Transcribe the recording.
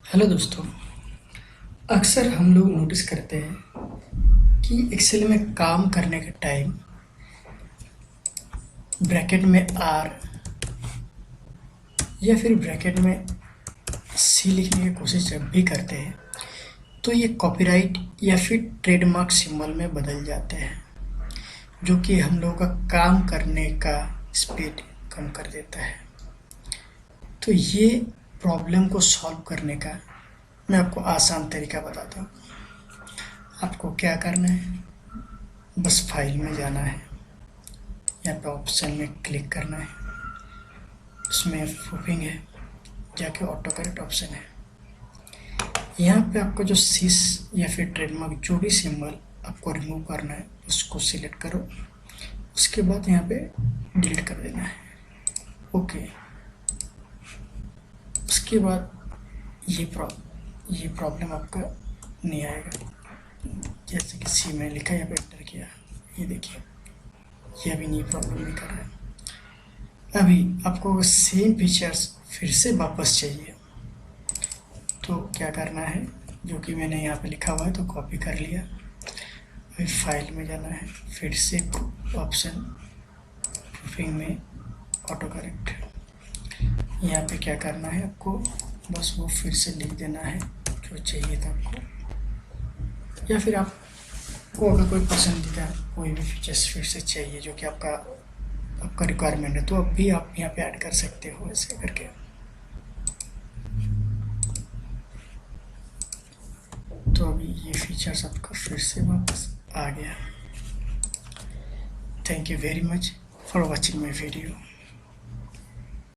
Hello दोस्तों। अक्सर हम लोग नोटिस करते हैं कि एक्सेल में काम करने के टाइम ब्रैकेट में आर या फिर ब्रैकेट में सी लिखने की कोशिश जब भी करते हैं तो ये कॉपीराइट या फिर ट्रेडमार्क सिंबल में बदल जाते हैं, जो कि हम लोगों का काम करने का स्पीड कम कर देता है। तो ये प्रॉब्लम को सॉल्व करने का मैं आपको आसान तरीका बताता हूँ। आपको क्या करना है, बस फाइल में जाना है, यहाँ पे ऑप्शन में क्लिक करना है, उसमें प्रूफिंग है, जाके ऑटो करेक्ट ऑप्शन है। यहाँ पे आपको जो सीस या फिर ट्रेडमार्क जो भी सिंबल आपको रिमूव करना है उसको सिलेक्ट करो। उसके बाद यहाँ पे डिलीट कर देना है। ओके, उसके बाद ये प्रॉब्लम आपका नहीं आएगा। जैसे कि सी में लिखा, यहाँ पे एंटर किया, ये देखिए ये अभी नहीं प्रॉब्लम नहीं कर रहा है। अभी आपको सेम फीचर्स फिर से वापस चाहिए तो क्या करना है, जो कि मैंने यहाँ पे लिखा हुआ है तो कॉपी कर लिया। अभी फाइल में जाना है, फिर से ऑप्शन प्रूफिंग में ऑटो करेक्ट। यहाँ पे क्या करना है आपको, बस वो फिर से लिख देना है जो चाहिए था आपको, या फिर आपको अगर कोई पसंदीदा कोई भी फीचर्स फिर से चाहिए जो कि आपका रिक्वायरमेंट है तो अब भी आप यहाँ पे ऐड कर सकते हो ऐसे करके। तो अभी ये फीचर्स आपका फिर से वापस आ गया। Thank you very much for watching my video.